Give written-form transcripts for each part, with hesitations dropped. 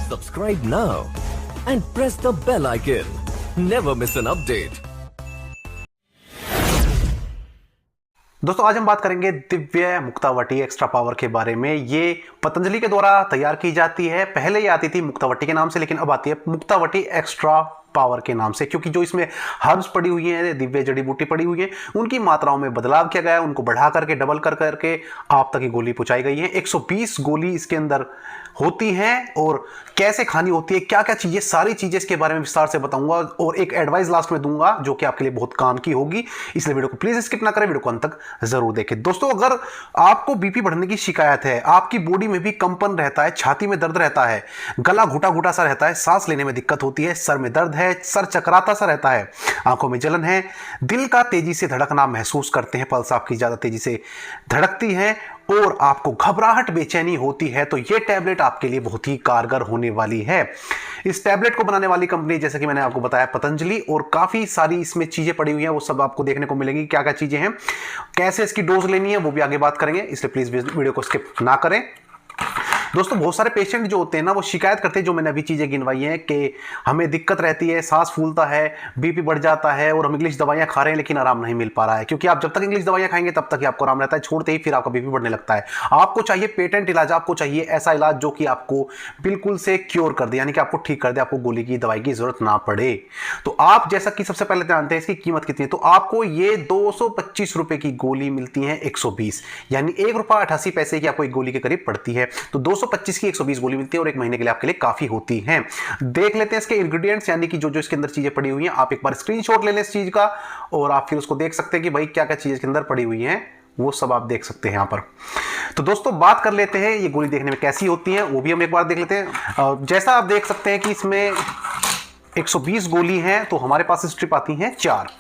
Subscribe now and press the bell icon. Never miss an update. दोस्तों आज हम बात करेंगे दिव्य मुक्तावटी एक्स्ट्रा पावर के बारे में। ये पतंजलि के द्वारा तैयार की जाती है। पहले ये आती थी मुक्तावटी के नाम से, लेकिन अब आती है मुक्तावटी एक्स्ट्रा पावर के नाम से, क्योंकि जो इसमें हर्ब्स पड़ी हुई हैं, दिव्य जड़ी बूटी पड़ी हुई है, उनकी मात्राओं में बदलाव किया गया है। उनको बढ़ा करके डबल कर करके आप तक की गोली पहुंचाई गई है। 120 गोली इसके अंदर होती हैं और कैसे खानी होती है, क्या क्या चीजें, सारी चीजें इसके बारे में विस्तार से बताऊंगा और एक एडवाइस लास्ट में दूंगा जो कि आपके लिए बहुत काम की होगी। इसलिए वीडियो को प्लीज स्किप ना करें, वीडियो को अंत तक जरूर देखें। दोस्तों अगर आपको बीपी बढ़ने की शिकायत है, आपकी बॉडी में भी कंपन रहता है, छाती में दर्द रहता है, गला घुटा घुटा सा रहता है, सांस लेने में दिक्कत होती है, सर में दर्द है, सर चकराता सा रहता है, आंखों में जलन है, दिल का तेजी से धड़कना महसूस करते हैं, पल्स आपकी ज्यादा तेजी से धड़कती है और आपको घबराहट बेचैनी होती है, तो यह टैबलेट आपके लिए बहुत ही कारगर होने वाली है। इस टैबलेट को बनाने वाली कंपनी जैसे कि मैंने आपको बताया पतंजलि, और काफी सारी इसमें चीजें पड़ी हुई हैं, वो सब आपको देखने को मिलेंगी। क्या क्या चीजें हैं, कैसे इसकी डोज लेनी है, वो भी आगे बात करेंगे, इसलिए प्लीज वीडियो को स्किप ना करें। दोस्तों बहुत सारे पेशेंट जो होते हैं ना, वो शिकायत करते हैं, जो मैंने अभी चीजें गिनवाई हैं, कि हमें दिक्कत रहती है, सांस फूलता है, बीपी बढ़ जाता है और हम इंग्लिश दवाइयां खा रहे हैं लेकिन आराम नहीं मिल पा रहा है। क्योंकि आप जब तक इंग्लिश दवाइयां खाएंगे तब तक ही आपको आराम रहता है, छोड़ते ही फिर आपका बीपी बढ़ने लगता है। आपको चाहिए पेटेंट इलाज, आपको चाहिए ऐसा इलाज जो कि आपको बिल्कुल से क्योर कर दे, यानी कि आपको ठीक कर दे, आपको गोली की दवाई की जरूरत ना पड़े। तो आप जैसा कि सबसे पहले जानते हैं इसकी कीमत कितनी है, तो आपको ये 225 रुपए की गोली मिलती है 120, यानी ₹1.88 की आपको एक गोली के करीब पड़ती है। तो 225 की 120 गोली मिलती है और एक महीने के लिए आपके लिए काफी होती हैं। देख लेते हैं इसके इंग्रेडिएंट्स, यानी कि जो जो इसके अंदर चीजें पड़ी हुई हैं। आप एक बार स्क्रीनशॉट ले लें इस चीज का और आप फिर उसको देख सकते हैं कि भाई क्या क्या चीजें इसके अंदर पड़ी हुई हैं, वो सब आप देख सकते हैं यहां पर। तो दोस्तों बात कर लेते हैं ये गोली देखने में कैसी होती है, वो भी हम एक बार देख लेते हैं। जैसा आप देख सकते हैं कि इसमें 120 गोली है, तो हमारे पास स्ट्रिप आती हैं 4,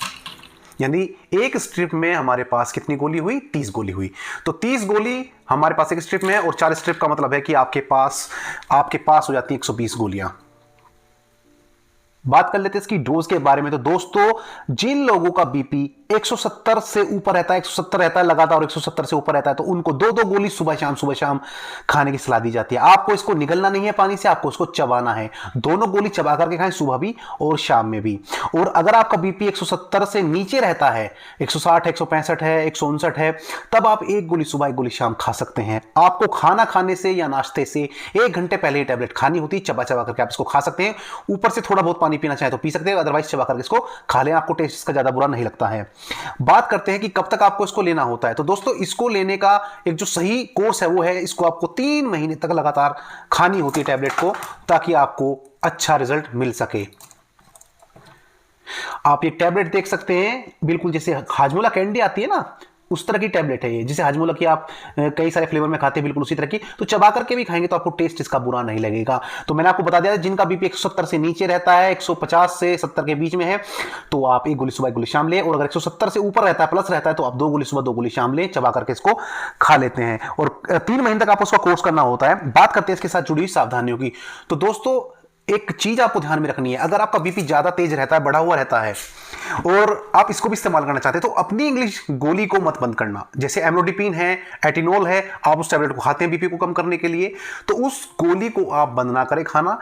यानी एक स्ट्रिप में हमारे पास कितनी गोली हुई, 30 गोली हुई। तो 30 गोली हमारे पास एक स्ट्रिप में है और 4 स्ट्रिप का मतलब है कि आपके पास हो जाती है 120 गोलियां। बात कर लेते हैं इसकी डोज के बारे में। तो दोस्तों जिन लोगों का बीपी 170 से ऊपर रहता है, 170 रहता है लगातार और 170 से ऊपर रहता है, तो उनको 2-2 गोली सुबह शाम खाने की सलाह दी जाती है। आपको इसको निगलना नहीं है पानी से, आपको इसको चबाना है। दोनों गोली चबा करके खाएं, सुबह भी और शाम में भी। और अगर आपका बीपी 170 से नीचे रहता है, 160 165 है, 159 है, तब आप एक गोली सुबह एक गोली शाम खा सकते हैं। आपको खाना खाने से या नाश्ते से 1 घंटे पहले ही टैबलेट खानी होती है। चबा करके आप इसको खा सकते हैं। ऊपर से थोड़ा बहुत पानी पीना चाहे तो पी सकते हैं, अदरवाइज चबा करके इसको खा लें, आपको टेस्ट इसका ज्यादा बुरा नहीं लगता है। बात करते हैं कि कब तक आपको इसको लेना होता है। तो दोस्तों इसको लेने का एक जो सही कोर्स है वो है, इसको आपको 3 महीने तक लगातार खानी होती है टैबलेट को, ताकि आपको अच्छा रिजल्ट मिल सके। आप ये टैबलेट देख सकते हैं, बिल्कुल जैसे हाजमोला कैंडी आती है ना, उस तरह की टैबलेट है ये। जिसे हाजमोला की आप कई सारे फ्लेवर में खाते हैं, बिल्कुल उसी तरह की। तो चबा करके भी खाएंगे तो आपको टेस्ट इसका बुरा नहीं लगेगा। तो मैंने आपको बता दिया, जिनका बीपी 170 से नीचे रहता है, 150 से 70 के बीच में है, तो आप एक गोली सुबह एक गोली शाम लें। और अगर 170 से ऊपर रहता है, प्लस रहता है, तो आप 2 गोली सुबह 2 गोली शाम लें, चबा करके इसको खा लेते हैं। और 3 महीने तक आपको उसका कोर्स करना होता है। बात करते हैं इसके साथ जुड़ी हुई सावधानियों की। तो दोस्तों एक चीज आपको ध्यान में रखनी है, अगर आपका बीपी ज्यादा तेज रहता है, बढ़ा हुआ रहता है, और आप इसको भी इस्तेमाल करना चाहते हैं, तो अपनी इंग्लिश गोली को मत बंद करना। जैसे एमलोडिपिन है, एटिनोल है, आप उस टैबलेट को खाते हैं बीपी को कम करने के लिए, तो उस गोली को आप बंद ना करें खाना।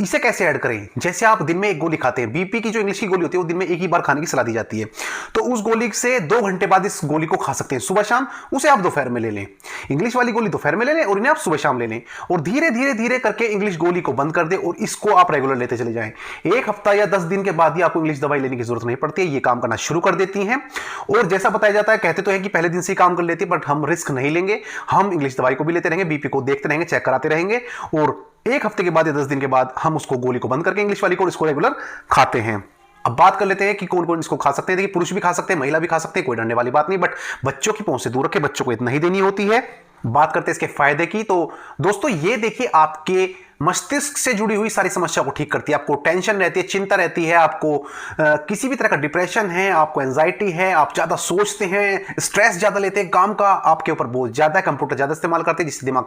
इसे कैसे ऐड करें, जैसे आप दिन में 1 गोली खाते हैं, बीपी की जो इंग्लिश की गोली होती है वो दिन में 1 ही बार खाने की सलाह दी जाती है, तो उस गोली से 2 घंटे बाद इस गोली को खा सकते हैं सुबह शाम। उसे आप दोपहर में ले लें, इंग्लिश वाली गोली दोपहर में ले लें और इन्हें आप सुबह शाम ले लें, और धीरे धीरे धीरे करके इंग्लिश गोली को बंद कर दें और इसको आप रेगुलर लेते चले जाएं। 1 हफ्ता या 10 दिन के बाद ही आपको इंग्लिश दवाई लेने की जरूरत नहीं पड़ती है, ये काम करना शुरू कर देती हैं। और जैसा बताया जाता है, कहते तो है कि पहले दिन से ही काम कर लेती है, बट हम रिस्क नहीं लेंगे, हम इंग्लिश दवाई को भी लेते रहेंगे, बीपी को देखते रहेंगे, चेक कराते रहेंगे, और 1 हफ्ते के बाद या 10 दिन के बाद हम उसको गोली को बंद करके इंग्लिश वाली को इसको रेगुलर खाते हैं। अब बात कर लेते हैं कि कौन कौन इसको खा सकते हैं। देखिए पुरुष भी खा सकते हैं, महिला भी खा सकते हैं, कोई डरने वाली बात नहीं, बट बच्चों की पहुंच से दूर रखें, बच्चों को इतना ही देनी होती है। बात करते हैं इसके फायदे की। तो दोस्तों ये देखिए आपके मस्तिष्क से जुड़ी हुई सारी समस्या को ठीक करती है। आपको टेंशन रहती है, चिंता रहती है, आपको किसी भी तरह का डिप्रेशन है, आपको एंजाइटी है, आप ज्यादा सोचते हैं, स्ट्रेस ज्यादा लेते हैं, काम का आपके ऊपर बोझ ज्यादा है, कंप्यूटर ज्यादा इस्तेमाल करते हैं, जिससे दिमाग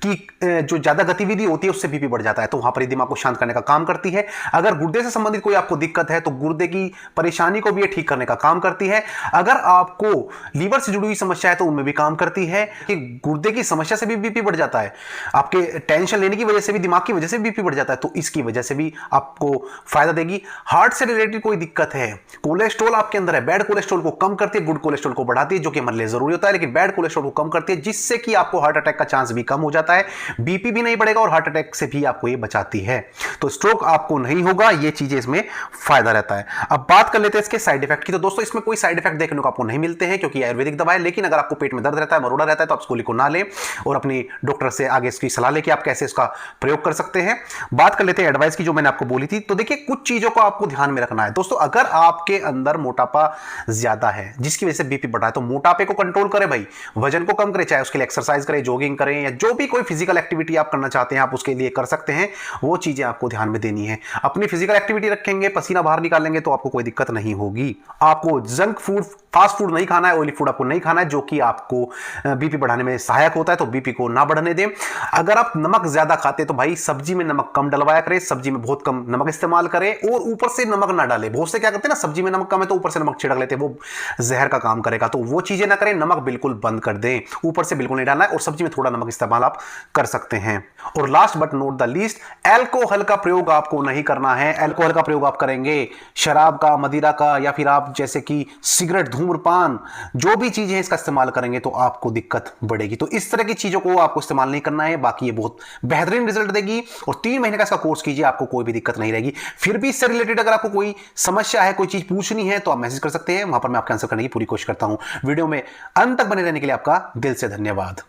की जो ज्यादा गतिविधि होती है उससे बीपी बढ़ जाता है, तो वहां पर दिमाग को शांत करने का काम करती है। अगर गुर्दे से संबंधित कोई आपको दिक्कत है तो गुर्दे की परेशानी को भी ये ठीक करने का काम करती है। अगर आपको लीवर से जुड़ी हुई समस्या है तो उनमें भी काम करती है। कि गुर्दे की समस्या से भी बीपी बढ़ जाता है, आपके टेंशन लेने की वजह से भी दिमाग की वजह से बीपी बढ़ जाता है, तो इसकी वजह से भी आपको फायदा देगी। हार्ट से रिलेटेड कोई दिक्कत है, कोलेस्ट्रॉल आपके अंदर है, बैड कोलेस्ट्रॉल को कम करती है, गुड कोलेस्ट्रॉल को बढ़ाती है, जो कि हमारे लिए जरूरी होता है, लेकिन बैड कोलेस्ट्रॉल को कम करती है, जिससे कि आपको हार्ट अटैक का चांस भी कम हो जाता है, बीपी भी नहीं बढ़ेगा और हार्ट अटैक से भी आपको ये बचाती है। तो स्ट्रोक आपको नहीं होगा, ये चीजें इसमें फायदा रहता है। अब बात कर लेते हैं इसके साइड इफेक्ट की। तो दोस्तों इसमें कोई साइड इफेक्ट देखने को आपको नहीं मिलते हैं क्योंकि आयुर्वेदिक दवा है, लेकिन अगर आपको पेट में दर्द रहता है, मरोड़ा रहता है, तो आप इसको लिखो ना लें और अपनी डॉक्टर से आगे इसकी सलाह लेके आप कैसे इसका प्रयोग कर सकते हैं। बात कर लेते हैं एडवाइस की, जो मैंने आपको बोली थी। तो देखिए कुछ चीजों को आपको ध्यान में रखना है दोस्तों। अगर आपके अंदर मोटापा ज्यादा है जिसकी वजह से बीपी बढ़ा है, तो मोटापे को कंट्रोल करें भाई, वजन को कम करें, चाहे उसके लिए एक्सरसाइज करें, जॉगिंग करें, या जो भी कोई फिजिकल एक्टिविटी आप करना चाहते हैं आप उसके लिए कर सकते हैं, वो चीजें आपको ध्यान में देनी है। अपनी फिजिकल एक्टिविटी रखेंगे, पसीना बाहर निकालेंगे, तो आपको कोई दिक्कत नहीं होगी। आपको जंक फूड, फास्ट फूड नहीं खाना है, ऑयली फूड आपको नहीं खाना है, जो कि आपको बीपी बढ़ाने में सहायक होता है, तो बीपी को ना बढ़ने दें। अगर आप नमक ज्यादा खाते हैं तो भाई सब्जी में नमक कम डलवाया करें, सब्जी में बहुत कम नमक इस्तेमाल करें और ऊपर से नमक ना डालें। बहुत से क्या करते हैं ना, सब्जी में नमक कम है तो ऊपर से नमक छिड़क लेते हैं, वो जहर का काम करेगा, तो वो चीजें ना करें। नमक बिल्कुल बंद कर दें, ऊपर से बिल्कुल नहीं डालना है, और सब्जी में थोड़ा नमक इस्तेमाल आप कर सकते हैं। और last but not the least, alcohol का प्रयोग आपको नहीं करना है। एल्कोहल का प्रयोग आप करेंगे शराब का, मदिरा का, या फिर आप जैसे कि सिगरेट, धूम्रपान, जो भी चीजें इसका इस्तेमाल करेंगे तो आपको दिक्कत बढ़ेगी। तो इस तरह की चीजों को आपको इस्तेमाल नहीं करना है। बाकी ये बहुत बेहतरीन रिजल्ट देगी और 3 महीने का इसका कोर्स कीजिए, आपको कोई भी दिक्कत नहीं रहेगी। फिर भी इससे रिलेटेड अगर आपको कोई समस्या है, कोई चीज पूछनी है, तो आप मैसेज कर सकते हैं, वहां पर मैं आपका आंसर करने की पूरी कोशिश करता हूं। वीडियो में अंत तक बने रहने के लिए आपका दिल से धन्यवाद।